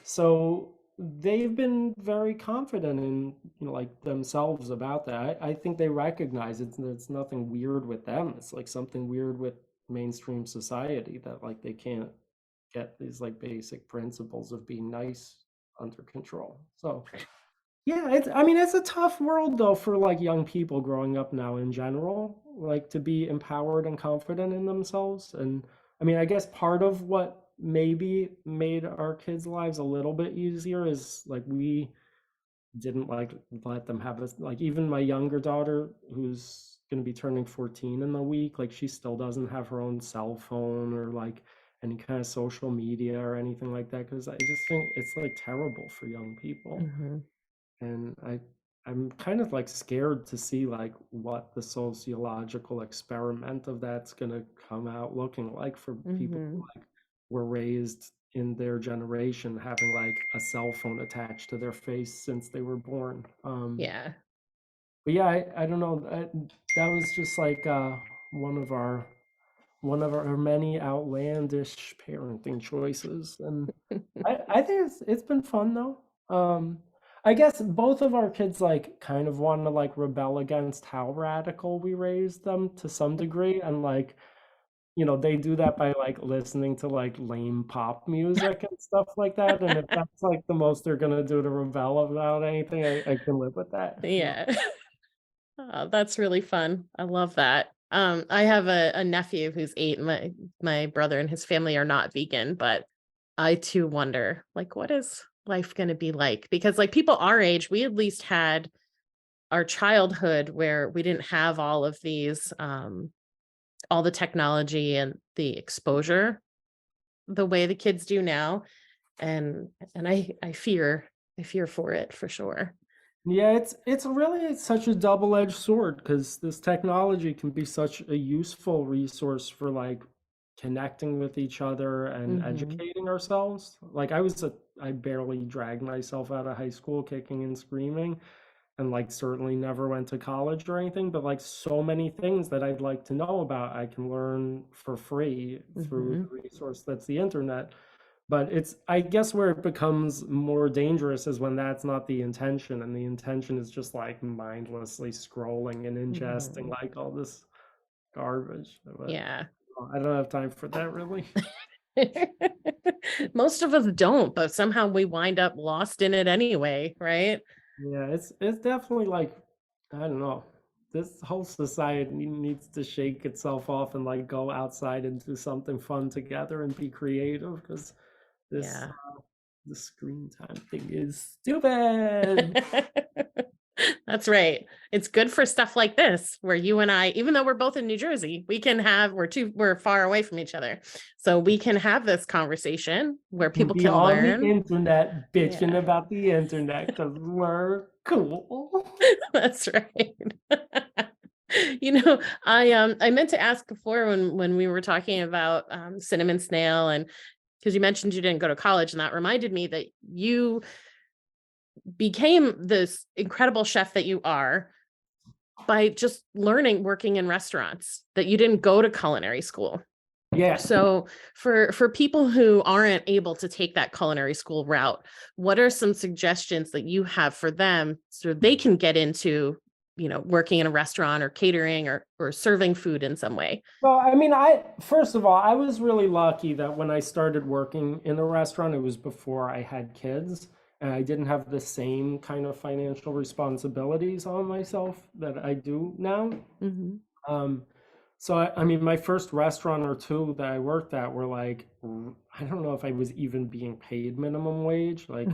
so they've been very confident in, like themselves about that. I think they recognize it's nothing weird with them. It's like something weird with mainstream society that like they can't get these like basic principles of being nice under control. So yeah, I mean, it's a tough world though for like young people growing up now in general, like to be empowered and confident in themselves. And I mean, I guess part of what maybe made our kids' lives a little bit easier is like we didn't like let them have this, like even my younger daughter who's going to be turning 14 in a week, like she still doesn't have her own cell phone or like any kind of social media or anything like that because I just think it's like terrible for young people. mhm, And I'm kind of like scared to see like what the sociological experiment of that's going to come out looking like for people who mhm. like were raised in their generation having like a cell phone attached to their face since they were born. Yeah. But yeah, I don't know. That was just like one of our many outlandish parenting choices, and I think it's been fun though. I guess both of our kids like kind of want to like rebel against how radical we raised them to some degree, and like they do that by like listening to like lame pop music and stuff like that. And if that's like the most they're gonna do to rebel about anything, I can live with that. Yeah. Oh, that's really fun. I love that. I have a nephew who's 8. My brother and his family are not vegan, but I too wonder, like, what is life going to be like? Because like people our age, we at least had our childhood where we didn't have all the technology and the exposure the way the kids do now. And I fear for it for sure. Yeah, it's really such a double-edged sword because this technology can be such a useful resource for like connecting with each other and Hmm. educating ourselves. Like I barely dragged myself out of high school kicking and screaming. and like certainly never went to college or anything, but like so many things that I'd like to know about, I can learn for free through Hmm. the resource that's the internet. But it's, I guess, where it becomes more dangerous is when that's not the intention, and the intention is just like mindlessly scrolling and ingesting Hmm. like all this garbage. But Yeah. I don't have time for that really. Most of us don't, but somehow we wind up lost in it anyway, right? Yeah, it's definitely like, I don't know. This whole society needs to shake itself off and like go outside and do something fun together and be creative, because this Yeah. the screen time thing is stupid. That's right. It's good for stuff like this, where you and I, even though we're both in New Jersey, we're far away from each other. So we can have this conversation where Can people be can on the learn. internet bitching Yeah, about the internet because we're cool. that's right. I meant to ask before when we were talking about cinnamon snail, and because you mentioned you didn't go to college, and that reminded me that you became this incredible chef that you are by just learning working in restaurants, that you didn't go to culinary school. Yeah. So for people who aren't able to take that culinary school route, what are some suggestions that you have for them so they can get into, working in a restaurant or catering or serving food in some way? Well, I mean, I first of all, I was really lucky that when I started working in a restaurant, it was before I had kids, and I didn't have the same kind of financial responsibilities on myself that I do now. Hmm. Um, so I mean, my first restaurant or two that I worked at were like, I don't know if I was even being paid minimum wage. Like,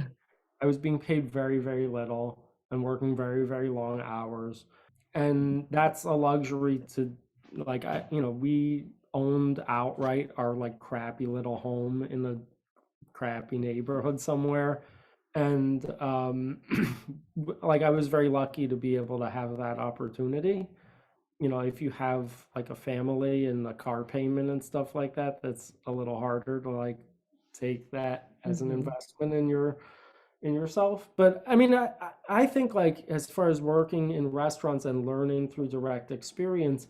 I was being paid very, very little and working very, very long hours. And that's a luxury to, like, we owned outright our like crappy little home in a crappy neighborhood somewhere. And like I was very lucky to be able to have that opportunity. If you have like a family and a car payment and stuff like that, that's a little harder to like take that as an Hmm. investment in yourself. But I mean, I think like as far as working in restaurants and learning through direct experience,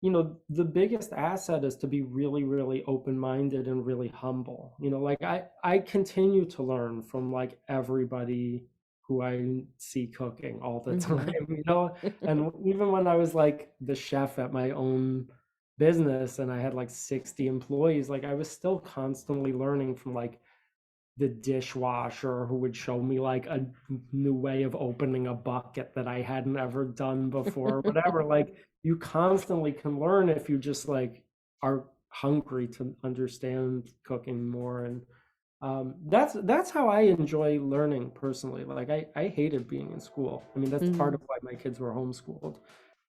the biggest asset is to be really, really open-minded and really humble. Like I continue to learn from like everybody who I see cooking all the time, Hmm. and even when I was like the chef at my own business and I had like 60 employees, like I was still constantly learning from like the dishwasher who would show me like a new way of opening a bucket that I hadn't ever done before, whatever. Like you constantly can learn if you just like are hungry to understand cooking more. And that's how I enjoy learning personally. Like I hated being in school. I mean, that's part Hmm. of why my kids were homeschooled.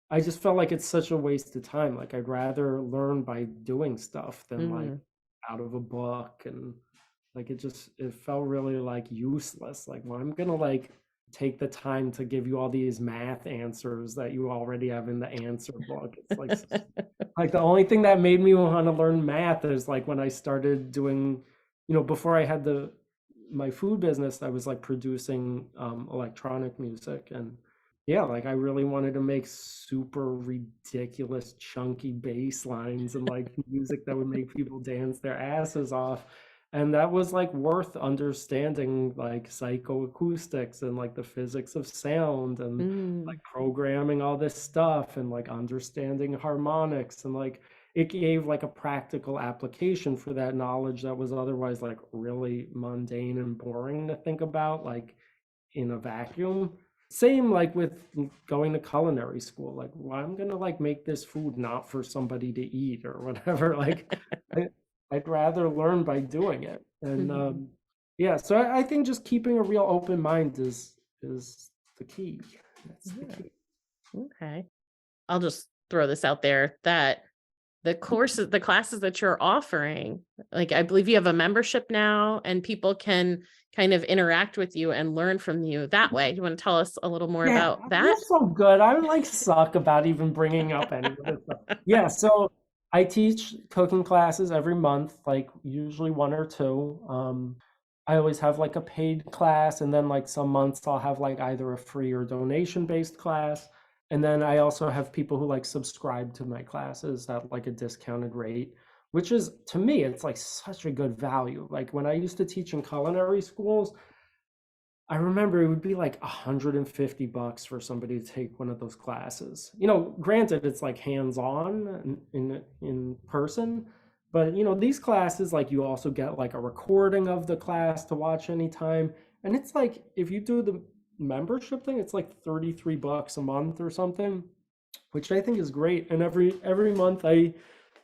I just felt like it's such a waste of time. Like I'd rather learn by doing stuff than like Hmm. out of a book. And like it felt really like useless. Like, well, I'm gonna like take the time to give you all these math answers that you already have in the answer book. It's like the only thing that made me want to learn math is like when I started doing, before I had the my food business, I was like producing electronic music. And yeah, like I really wanted to make super ridiculous chunky bass lines and like music that would make people dance their asses off. And that was like worth understanding like psychoacoustics and like the physics of sound and like Hmm. programming all this stuff and like understanding harmonics. And like it gave like a practical application for that knowledge that was otherwise like really mundane and boring to think about like in a vacuum. Same like with going to culinary school. Like, well, I'm gonna like make this food not for somebody to eat or whatever. Like, I, I'd rather learn by doing it. And Hmm. yeah, so I think just keeping a real open mind is the key. That's the Yeah. key. Okay. I'll just throw this out there that the classes that you're offering, like I believe you have a membership now and people can kind of interact with you and learn from you that way. Do you want to tell us a little more Yeah, about I feel that? so good. I like suck about even bringing up any of this stuff. Yeah, so I teach cooking classes every month, like usually one or two. I always have like a paid class, and then like some months I'll have like either a free or donation based class. And then I also have people who like subscribe to my classes at like a discounted rate, which is to me, it's like such a good value. Like when I used to teach in culinary schools, I remember it would be like $150 for somebody to take one of those classes. Granted, it's like hands-on in person, but these classes, like you also get like a recording of the class to watch anytime. And it's like if you do the membership thing, it's like $33 a month or something, which I think is great. And every month I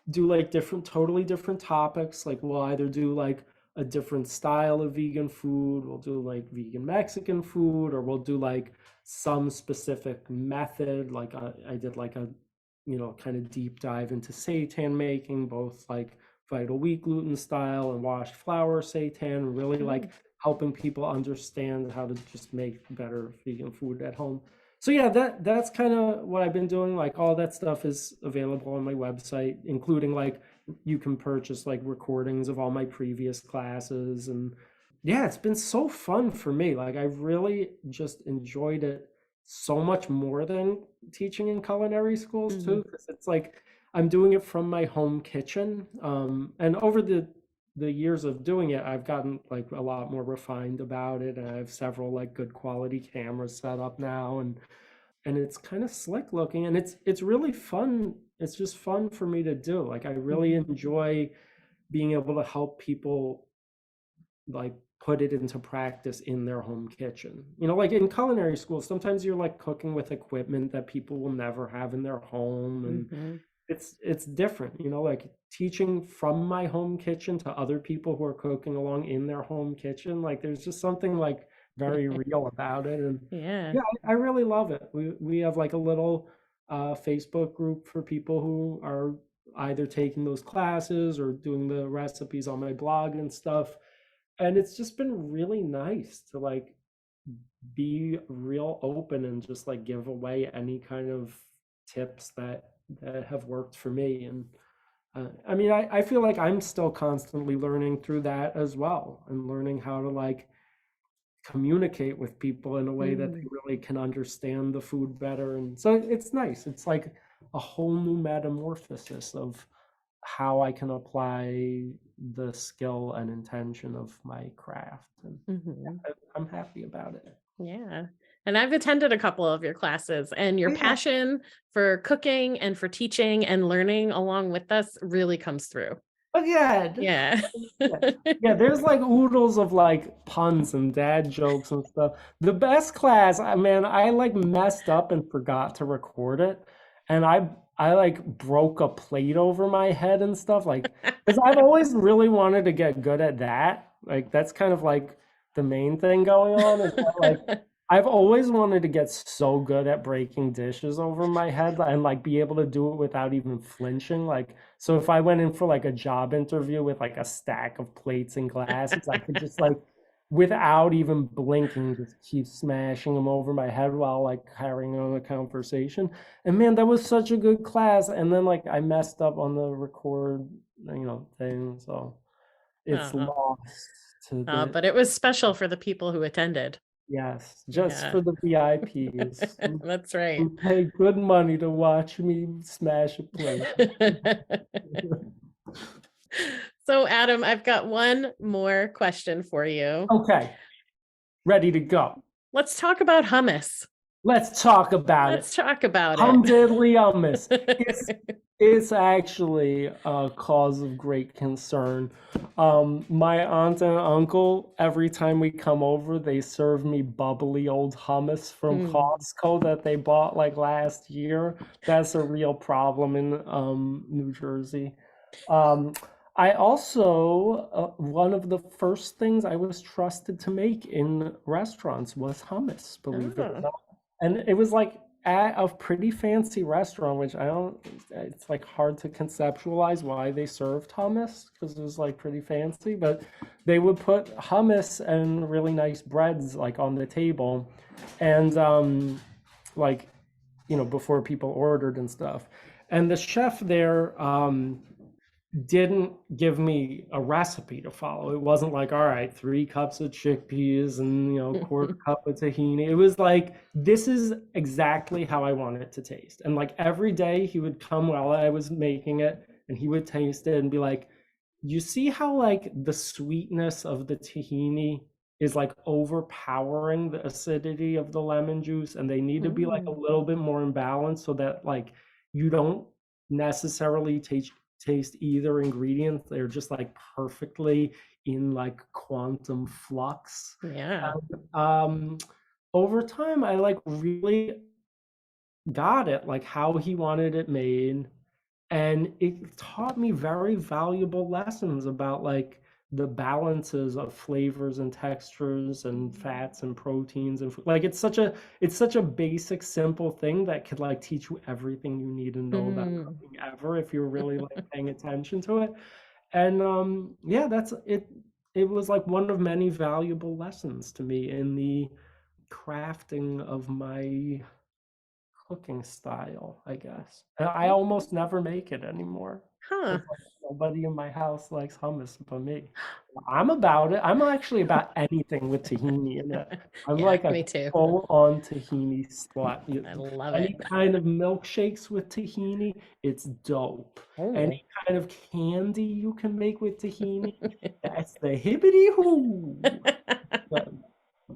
do like totally different topics. Like we'll either do like a different style of vegan food, we'll do like vegan Mexican food, or we'll do like some specific method. Like I did like a, kind of deep dive into seitan making, both like vital wheat gluten style and washed flour seitan, really like helping people understand how to just make better vegan food at home. So yeah, that's kind of what I've been doing. Like all that stuff is available on my website, including like you can purchase like recordings of all my previous classes. And yeah, it's been so fun for me. Like I've really just enjoyed it so much more than teaching in culinary schools too, because it's like I'm doing it from my home kitchen. And over the years of doing it, I've gotten like a lot more refined about it. And I have several like good quality cameras set up now, and it's kind of slick looking, and it's really fun. It's just fun for me to do. Like I really enjoy being able to help people like put it into practice in their home kitchen. Like in culinary school, sometimes you're like cooking with equipment that people will never have in their home, and it's different, like teaching from my home kitchen to other people who are cooking along in their home kitchen. Like there's just something like very real about it. And Yeah. yeah, I really love it. We have like a little Facebook group for people who are either taking those classes or doing the recipes on my blog and stuff. And it's just been really nice to like be real open and just like give away any kind of tips that have worked for me. And I mean, I feel like I'm still constantly learning through that as well, and learning how to like communicate with people in a way that they really can understand the food better. And so it's nice. It's like a whole new metamorphosis of how I can apply the skill and intention of my craft. And Mm-hmm. I'm happy about it. Yeah. And I've attended a couple of your classes, and your Yeah. passion for cooking and for teaching and learning along with us really comes through. Again. Yeah. Yeah, yeah, there's like oodles of like puns and dad jokes and stuff. The best class, man, I like messed up and forgot to record it. And I like broke a plate over my head and stuff, like because I've always really wanted to get good at that. Like that's kind of like the main thing going on is that, like I've always wanted to get so good at breaking dishes over my head and like be able to do it without even flinching. Like so if I went in for like a job interview with like a stack of plates and glasses, I could just like without even blinking just keep smashing them over my head while like carrying on a conversation. And man, that was such a good class. And then like I messed up on the record, thing. So it's Uh-huh. lost to the But it was special for the people who attended. yes, just Yeah. for the VIPs That's right. who pay good money to watch me smash a plate. So, Adam, I've got one more question for you. Okay, ready to go. Let's talk about hummus. Let's talk about it. Let's talk about it. Hum diddly hummus. It's actually a cause of great concern. My aunt and uncle, every time we come over, they serve me bubbly old hummus from Costco that they bought like last year. That's a real problem in New Jersey. Um, I also, one of the first things I was trusted to make in restaurants was hummus, believe it or Oh, not. And it was like at a pretty fancy restaurant, which I don't, it's like hard to conceptualize why they served hummus because it was like pretty fancy, but they would put hummus and really nice breads like on the table. And like, before people ordered and stuff. And the chef there, didn't give me a recipe to follow. It wasn't like, all right, 3 cups of chickpeas and, quarter cup of tahini. It was like, this is exactly how I want it to taste. And like every day he would come while I was making it and he would taste it and be like, you see how like the sweetness of the tahini is like overpowering the acidity of the lemon juice, and they need to be like a Mm. little bit more in balance so that like you don't necessarily taste either ingredient. They're just like perfectly in like quantum flux. Yeah. Um, over time, I like really got it, like how he wanted it made, and it taught me very valuable lessons about like the balances of flavors and textures and fats and proteins and like it's such a basic simple thing that could like teach you everything you need to know about Mm. cooking ever if you're really like paying attention to it. And yeah, that's it. It was like one of many valuable lessons to me in the crafting of my cooking style, I guess. And I Okay. almost never make it anymore Huh. because like nobody in my house likes hummus but me. I'm about it. I'm actually about anything with tahini in it. I'm Yeah, like a me too. full-on tahini slut. I love Any it. kind of milkshakes with tahini, it's dope. Oh. Any kind of candy you can make with tahini, that's the hibbity hoo.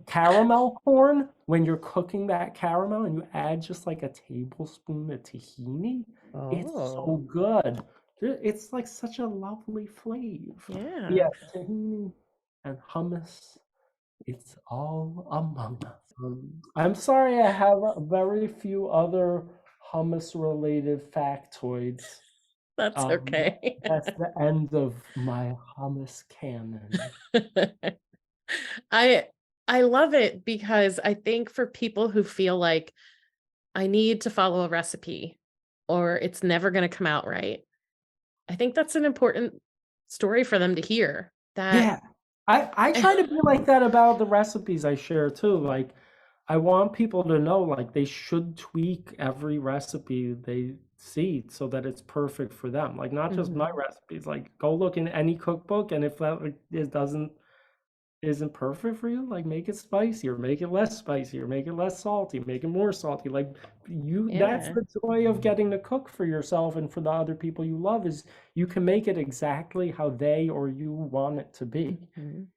Caramel corn, when you're cooking that caramel and you add just like a tablespoon of tahini, it's so Oh, good. It's like such a lovely flavor. Yeah, yeah. tahini and hummus, it's all among us. I'm sorry, I have very few other hummus related factoids. That's Um, okay. that's the end of my hummus canon. I I love it because I think for people who feel like I need to follow a recipe or it's never going to come out right, I think that's an important story for them to hear that. Yeah. I try to be like that about the recipes I share too. Like I want people to know like they should tweak every recipe they see so that it's perfect for them. Like not just my Mhm. recipes. Like go look in any cookbook and if that like, it doesn't isn't perfect for you, like make it spicier, make it less spicier, make it less salty, make it more salty. Like you that's Yeah. the joy of getting to cook for yourself and for the other people you love is you can make it exactly how they or you want it to be. Mhm.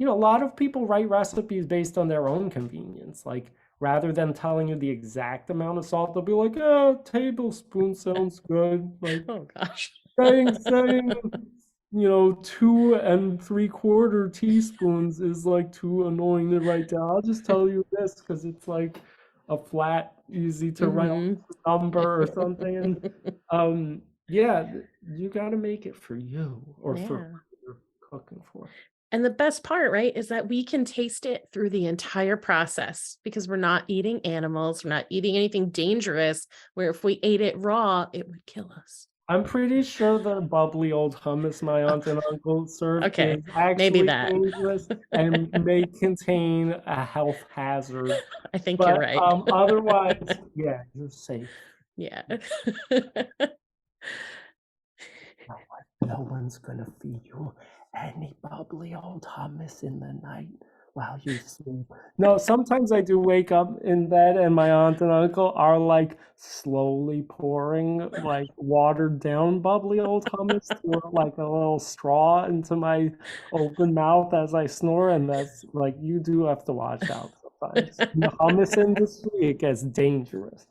A lot of people write recipes based on their own convenience. Like rather than telling you the exact amount of salt, they'll be like, "Oh, tablespoon sounds good." Like Oh gosh. saying 2 and 3/4 teaspoons is like too annoying to write down. I'll just tell you this because it's like a flat, easy to write Mhm. number or something. And yeah, you got to make it for you or for Yeah. who you're cooking for. And the best part, right, is that we can taste it through the entire process because we're not eating animals, we're not eating anything dangerous, where if we ate it raw, it would kill us. I'm pretty sure the bubbly old hummus my Oh, aunt and uncle serve okay, is maybe actually that. dangerous and may contain a health hazard. I think you're But right. otherwise, yeah, you're safe. Yeah. No one's gonna feed you any bubbly old hummus in the night while you sleep. No, sometimes I do wake up in bed and my aunt and uncle are like slowly pouring like watered down bubbly old hummus through like a little straw into my open mouth as I snore, and that's like you do have to watch out sometimes. In the hummus industry, it gets dangerous.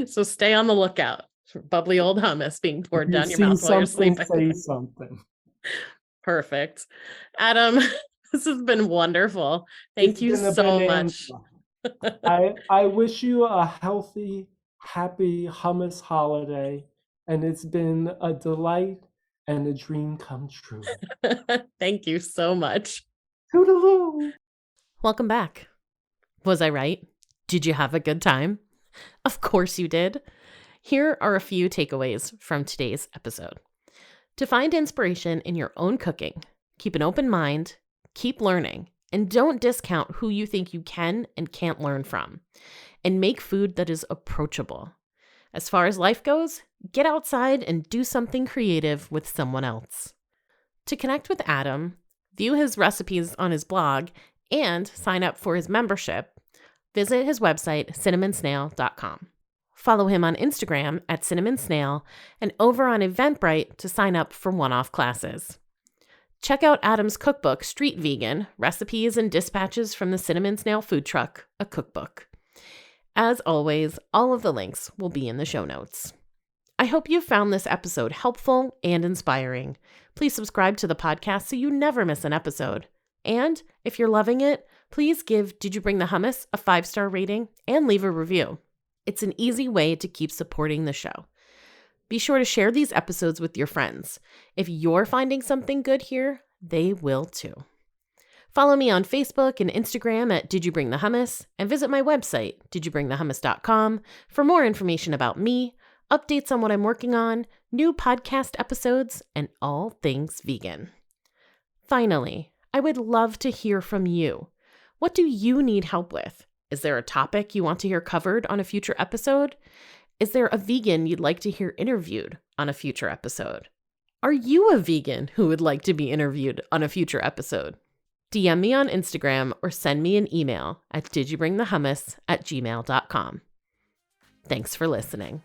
So stay on the lookout for bubbly old hummus being If poured you down your see mouth while you're something, sleeping. say something. Perfect. Adam, this has been wonderful. It's Thank you been a so bonanza. much. I wish you a healthy, happy hummus holiday, and it's been a delight and a dream come true. Thank you so much. Toodaloo! Welcome back. Was I right? Did you have a good time? Of course you did. Here are a few takeaways from today's episode. To find inspiration in your own cooking, keep an open mind, keep learning, and don't discount who you think you can and can't learn from. And make food that is approachable. As far as life goes, get outside and do something creative with someone else. To connect with Adam, view his recipes on his blog, and sign up for his membership, visit his website, cinnamonsnail.com. Follow him on Instagram at cinnamonsnail and over on Eventbrite to sign up for one-off classes. Check out Adam's cookbook, Street Vegan, Recipes and Dispatches from the Cinnamon Snail Food Truck, a cookbook. As always, all of the links will be in the show notes. I hope you found this episode helpful and inspiring. Please subscribe to the podcast so you never miss an episode. And if you're loving it, please give Did You Bring the Hummus a 5-star rating and leave a review. It's an easy way to keep supporting the show. Be sure to share these episodes with your friends. If you're finding something good here, they will too. Follow me on Facebook and Instagram at Did You Bring the Hummus, and visit my website, didyouBringTheHummus.com, for more information about me, updates on what I'm working on, new podcast episodes, and all things vegan. Finally, I would love to hear from you. What do you need help with? Is there a topic you want to hear covered on a future episode? Is there a vegan you'd like to hear interviewed on a future episode? Are you a vegan who would like to be interviewed on a future episode? DM me on Instagram or send me an email at didyouBringTheHummus@gmail.com. Thanks for listening.